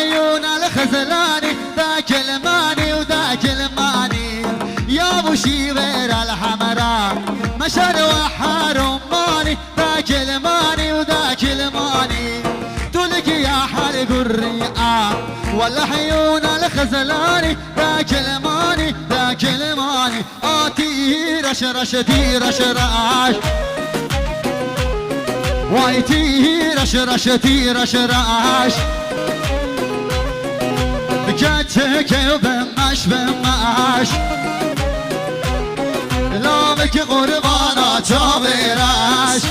عيون الخزلاني ذاك الماني وذاك الماني يا ابو شيبر الحمراء مشر وحار ماني ذاك الماني وذاك الماني تلك يا حلق الرياء والعيون الخزلاني ذاك الماني ذاك الماني آتي رش رش تي رش راش وايتي رش رش تي رش راش بكتك وبمش بمش لامك قربانا تابراش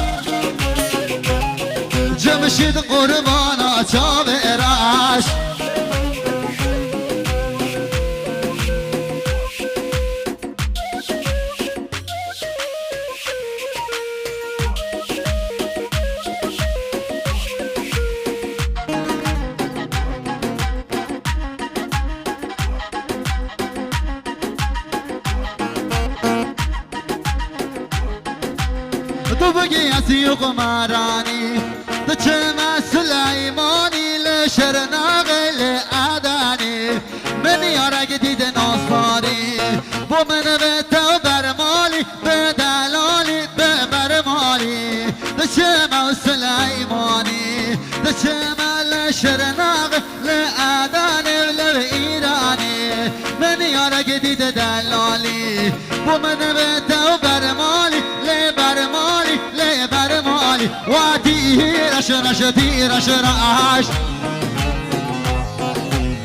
جمشید قربانا تابراش تو بگی اسیق مرانی تو چه سلیمانی لشرناق لعدانی من یارگ دید ناصاری بو من به تو برمالی به دلالی به برمالی تو چه سلیمانی تو چه لشرناق لعدانی لعیرانی من یارگ دید دلالی بو من به تو برمالی برمالی لی برمالی وادی رش رش تی رش راش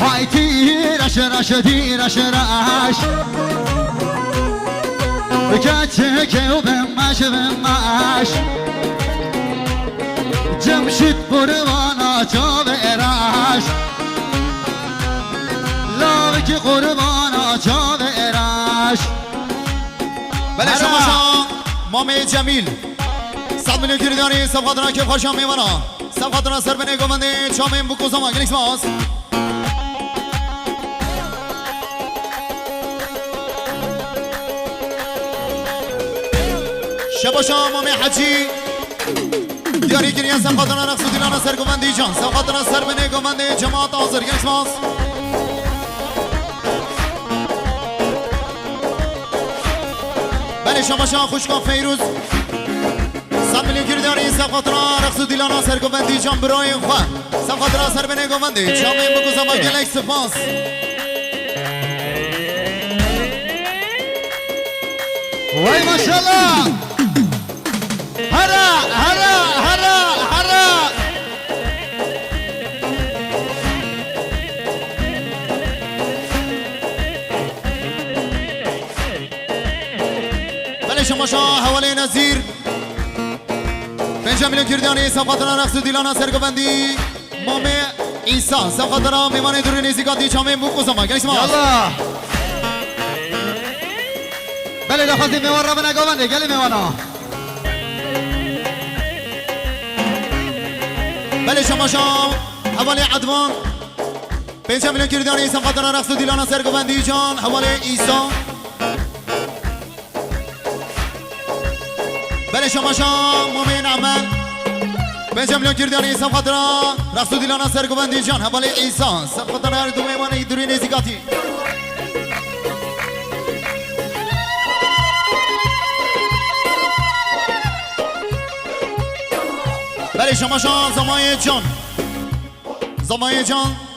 وای تی رش رش تی رش راش بکچه که و بمش بمش جمشید قربانا چا براش لاوک قربانا چا براش بله شما مامه جمیل 100 میلیون گریدانی صفحاتنا که خوشم میمانا صفحاتنا سر بنه گومنده چامه بکو زمان گلیکس ماست شباشا مامه حجی دیاری گریان صفحاتنا رقص و دیلانا سر گومنده جان صفحاتنا سر بنه گومنده جماعت آزر گلیکس ماست بله شباشا خوشگاه فیروز 100 میلیون گریدانی صفحاتنا رقص و دیلانا سر گومنده جان برای خواه صفحاتنا سر بنه گومنده چامه بکو زمان گلیکس سپاس وای ماشاءالله هرا هرا هرا هرا بله شماشا حواله نظیر 5 میلیون گریدانی صفحاتنا رقص و دیلانا سر گومنده مامه ایسا صفحاتنا میمانه دوری نیزیگاتی چامه بکو زمان گلیکس ماست یالا بله دخواستی میوان را بنه گومنده گلی میوانا بله شماشا حواله عدوان 5 میلیون گریدانی صفحاتنا رقص و دیلانا سر گومنده جان حواله ایسا بله شماشا مومن عمان 5 میلیون گریدانی صفحاتنا رقص و دیلانا سر گومنده جان حواله ایسا صفحاتنا هر دو میمانه دوری نیزیگاتی بله شماشا زمای جان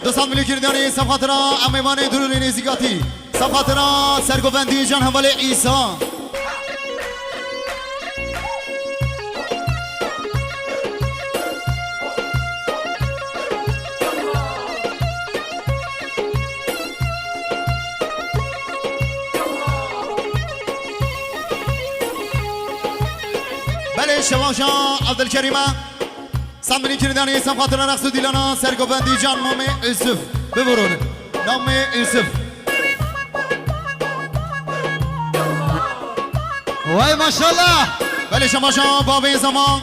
200 میلیون گریدانی صفحاتنا امیوان دوری نیزیگاتی صفحاتنا سرگوبندی جان حواله ایسا بله شماشا عبدالکریمه 100 میلیون گریدانی صفحاتنا رقص و دیلانا سرگوبندی جان مام یوسف ببرون نام یوسف وای ماشاءالله بله شماشا بابه زمان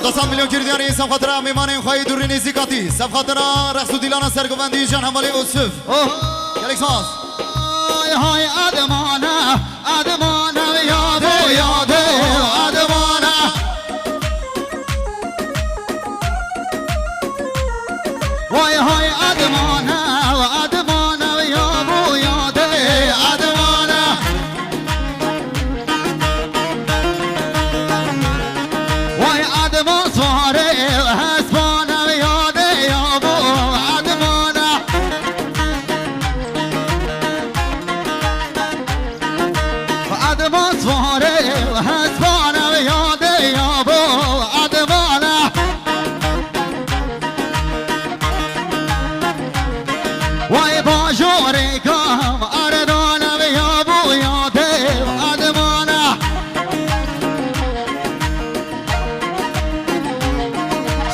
200 میلیون گریدانی صفحاتنا میمان خواهی دوری نیزیکاتی صفحاتنا رقص و دیلانا سرگوبندی جان حواله یوسف گلیکساس های آدمانه آدمانه یاده یاده آدمانه وای های ادمانه و ادمانه و یا بو یاده ادمانه وای ادمان سواره و حسبانه و یاده یا بو ادمانه و ادمان سواره و حسبانه و یاده یا بو ادمانه وای باجوری کام اردانه و یا بو یاده و ادمانه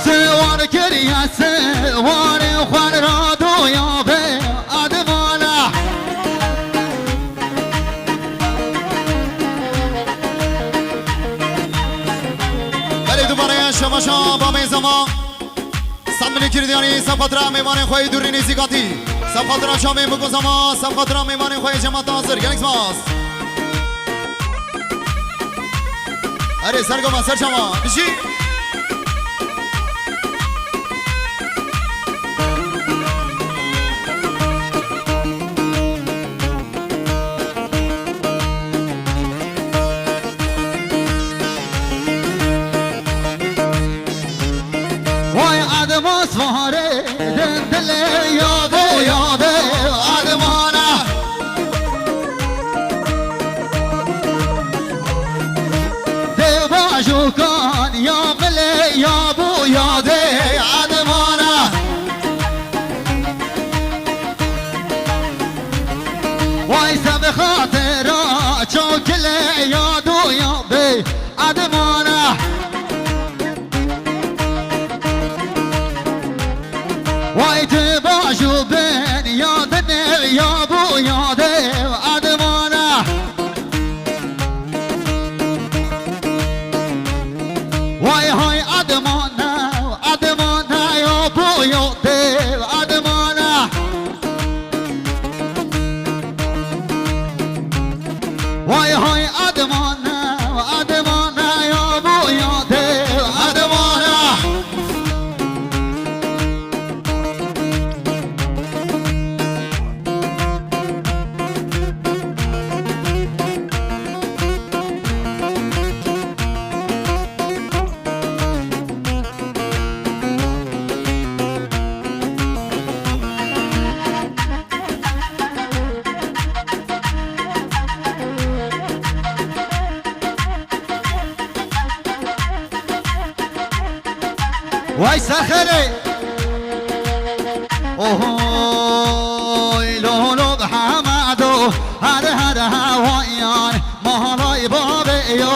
سوار کریه سوار خوان را دو یا به ادمانه بله دوباره شما با میزما سلام کردیانی سب خاطر میوان خوی دوری نزیکاتی سب خاطر شما بگذما سب خاطر میوان خوی جماعت حاضر گلکس ماس اره سرگم سر شما بشی وای ادمان سواره دل یاده یاده ادمانه ده باجو کان یا مله یا بو یاده ادمانه وای سب خاطر چوکله یادو یا به ادمانه وای تو باجو بین یادنه یا بو یاده ادمانه وای های ادمانه ادمانه یا بو یاده ادمانه وای های ادمانه ادمانه یا بو یاده ادمانه وای سخره اوه لولو بحمدو هر هر هوایان مهالای بابیو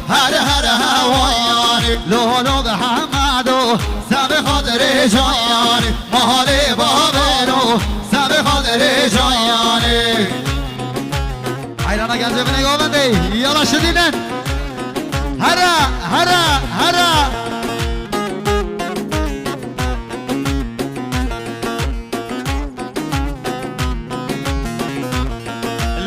هر هر هوایان لولو بحمدو سب خاطر جایان مهالای بابیو سب خاطر جایان حیرانا گنجه به نگاه بنده یالا شدیدن هره هره هره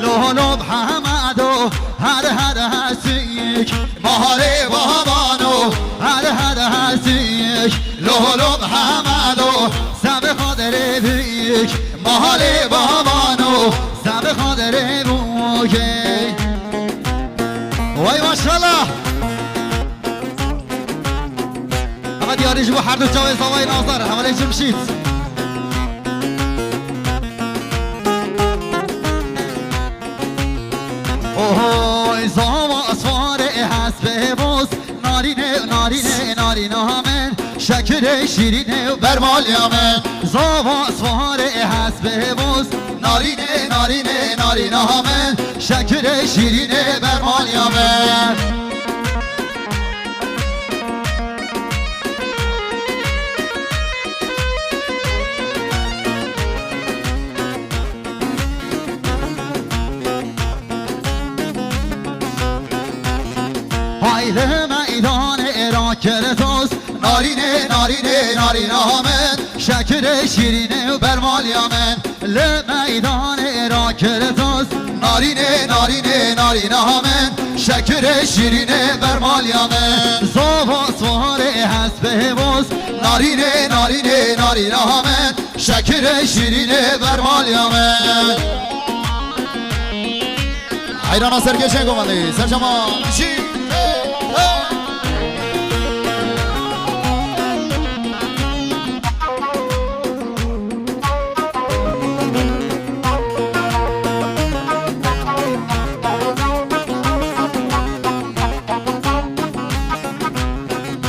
لولو بحمدو هر هر هسیک مهاره بابانو هر هر هسیک لولو بحمدو سب خاطر بیک مهاره بابانو سب خاطر بوکی وای ماشالله همه دیاریش با هر دو جای سوای نازدار همه جمشید اوه زاوا اسوار حسب بوز نارینه نارینه نارینه همن شکر شیرینه برمال یامن زاوا اسوار حسب بوز نارینه نارینه نارینه همن شکر شیرینه برمال یامن hayli meydan Irak'ı نارینه نارینه نارینه همن شکر شیرینه و برمال یامن لمیدان را کرتاز نارینه نارینه نارینه همن شکر شیرینه برمال یامن زوبا سوار هست به باز نارینه نارینه نارینه همن شکر شیرینه برمال یامن ایرانا سرگشن گمانده سرجما چی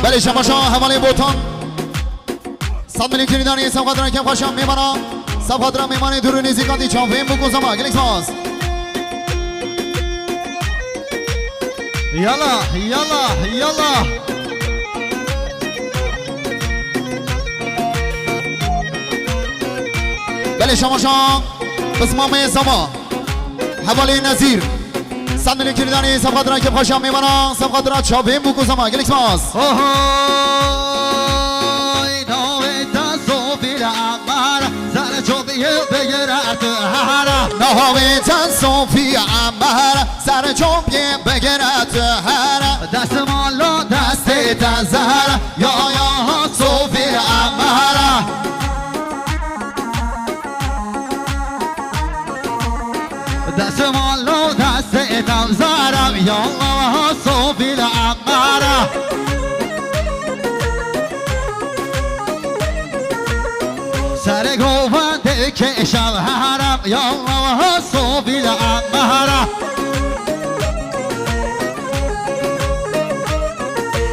بله شما حواله بوتان 100 میلیون کلیدانی سب خاطران کم خوشم میمانا سب خاطران میمانی درونی زیگاتی چاپیم بکن زمان گلیکس ماز یالا یالا یالا بله شما قسمام زمان حواله نظیر 100 میلیون کلیدانی سب خاطران کم خوشم میمانا سب خاطران چاپیم بکن زمان گلیکس ماز نهاویتن صوفی عمر سر چوبیه بگرد هر دست مالا دست تزهر یا صوفی عمر دست مالا دست تزهر یا صوفی عمر سر گوونده کشم حرم یا الله صوفی عمر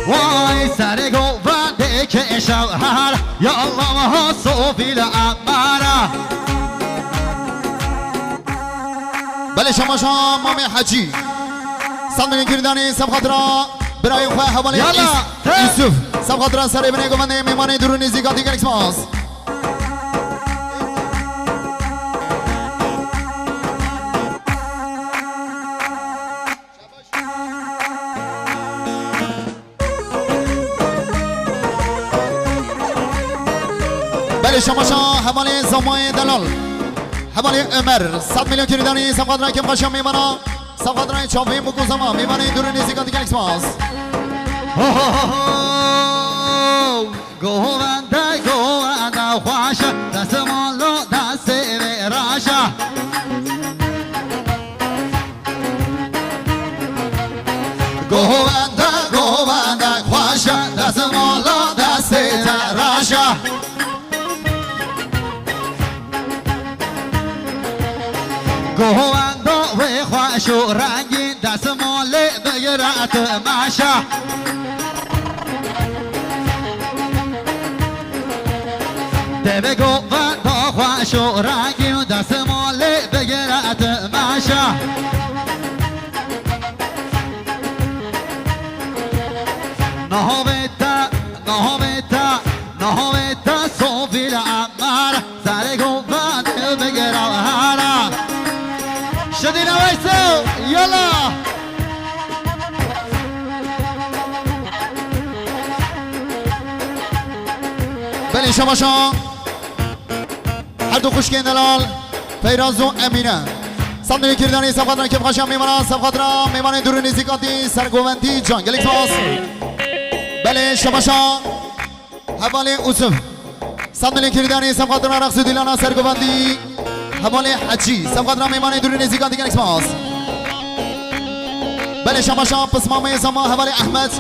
وای سر گوونده کشم حرم یا الله صوفی عمر بله شما مامی حجی 100 میلیون کلیدانی سب خاطران برای خواه حواله یوسف سب خاطران سر ابن گمانده میمانه درونی زیگاتی گلیکس ماز بله شما حواله زمای دلال حواله عمر 100 میلیون کلیدانی سب خاطران کم خوشم میمانا سب خاطران چاپیم بکن زمان میمانه درونی زیگاتی گلیکس ماز گوونده گوونده خوشه دست مالو دست راشه گوونده گوونده خوشه دست مالو دست راشه گوونده و خوش و رنگین دست مال بگرد ماشه دو گوونده خوش و رنگین دست مال بگرد ماشه نهاویتا صوفی عمر سر گوونده بگرد هره شدی نویسو یالا بله شما هر دو خوشگین دلال فیراز و امینه 100 میلیون کلیدانی سب خاطران کم خوشم میمانن سب خاطران میمانه درونی زیگاتی سرگوونتی جان گلیکس ماز بله شما حواله اوسف 100 میلیون کلیدانی سب خاطران رقص دیلانا سرگوونتی حواله حجی سب خاطران میمانه درونی زیگاتی گلیکس ماز بله شما پسمامه زمان حواله احمد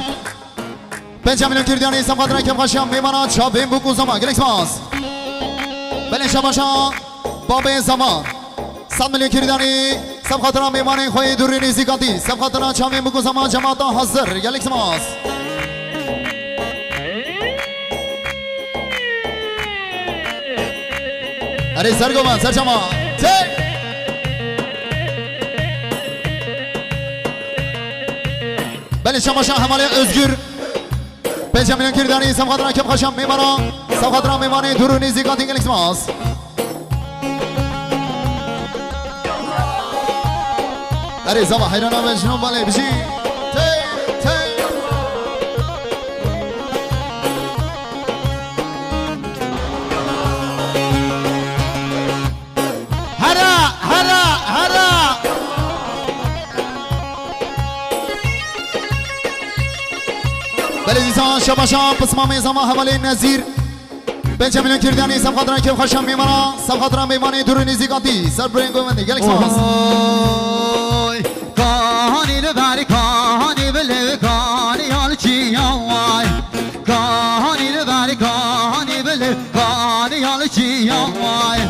5 میلیون کلیدانی سب خاطران کم خوشم میمانن چاپیم بکن زمان گلیکس ماز بله شما باب زمان 100 میلیون کلیدانی سب خاطران میمانه خوی درونی زیگاتی سب خاطران چاپیم بکن زمان جماعت حاضر گلیکس ماز اره سرگوان سر شما بله شما حماله özgür 5 میلیون کلیدانی سب خاطران کم خوشم میمانم سب خاطران میمانه درونی زیگاتی گلیکس ماز اره زما حیرانا بشنو باله بشی شباشا بسمام زمان حوالی نزیر بنچه میلیون کردیانی سب خاطران که خوشم میمانا سب خاطران میمانی درونی زیگاتی سر برینگو منده گلک سماس کانی لبری کانی بله کانی حال چی آوای کانی لبری کانی بله کانی حال چی آوای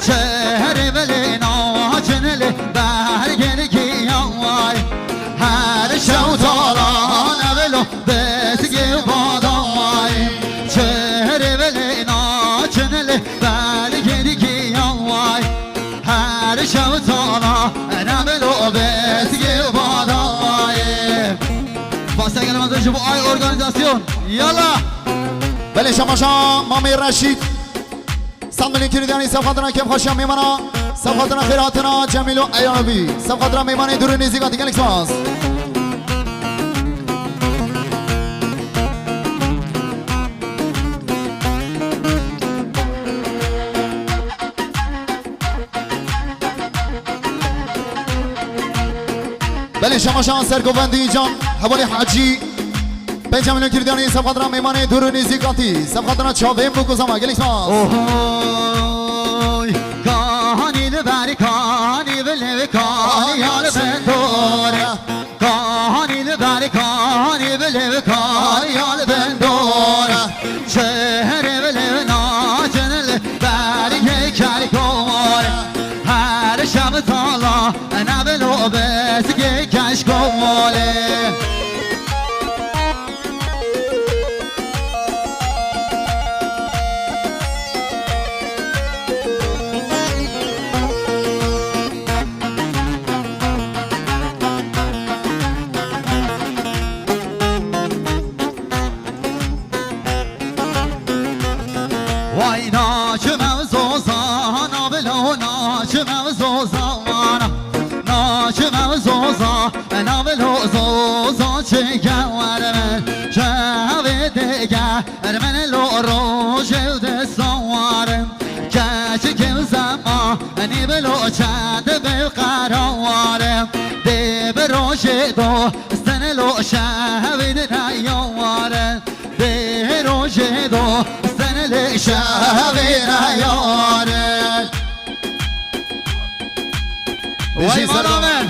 چهره بله ناچنله برگنه کی آوای هر شو تاران بلو بسگی بادامای چهره بله ناچنله برگنه کی آوای هر شو تاران بلو بسگی بادامای واسه گلمازه جبو آی ارگانیزاسیون یالا بله شماشا مامی رشید سند ملی کردیانی سب خاطران که خوشم میمانا سب خاطران خیراتنا جمیلو ایانوی سب خاطران میمانی درونی زیگاتی گلک سماس بله شماشان سرگووندی جان حوالی حاجی پنج میلیون کردیانی سب خاطران میمانی درونی زیگاتی سب خاطران چاویم بگوزم گلیک سماس اوهوی کانی لبری کانی بله کانی حال بندوره کانی لبری کانی بله کانی حال بندوره چهره بله ناچنل بری کلی کواره هر شب تالا نبلو بسگی کش کواره وای ناچمم زوزان آبلو ناچمم زوزان ناچمم زوزان آبلو زوزان چگوار من شوی دیگر من لو روش دستوارم کچی که زمان بلو چند بقرارم دی بروش دو سن لو شوی نیوارم دی روش دو شهوی نیاره وای مرامن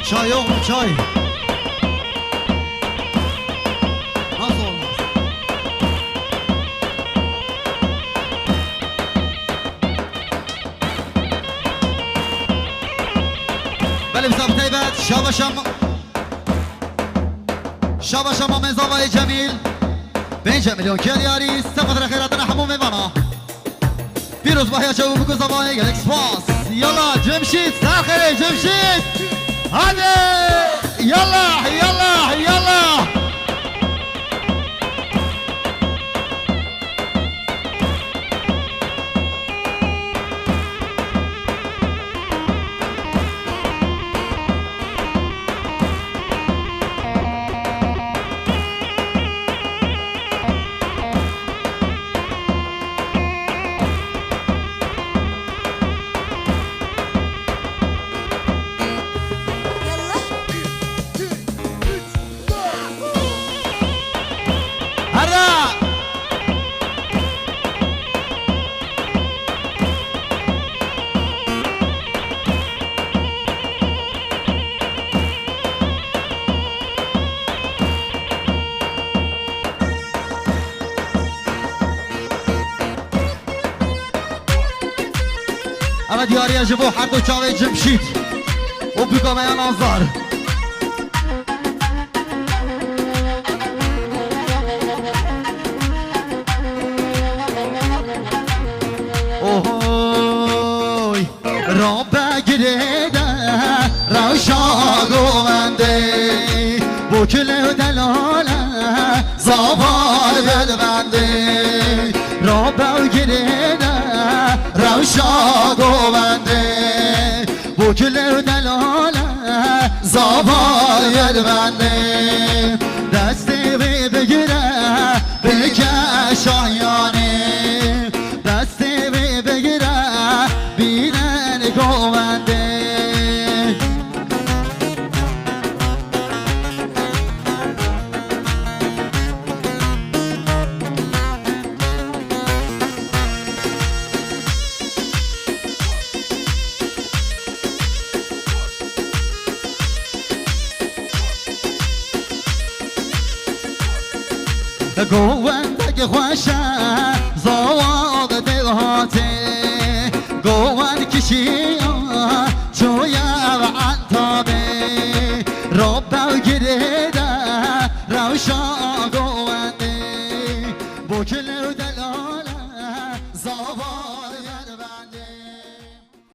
چای چای شاباشم مزاوای جمیل 5 میلیون کلیاری سفر خیراتنا همون میوانا پیروز باید چوب بگو زوای گلکس پاس یالا جمشید سرخیره جمشید هاده یالا یالا یالا اما دیاری اجبو هر دو چاوه جمشید و بگم ایان آزار اوهوی را بگیره روشا گوونده بکل دلاله زاوار بلونده را بگیره روشا گوونده بکل دلاله زاوار بلونده دست گوندگ خوشه زواد دل هاته گوند کشی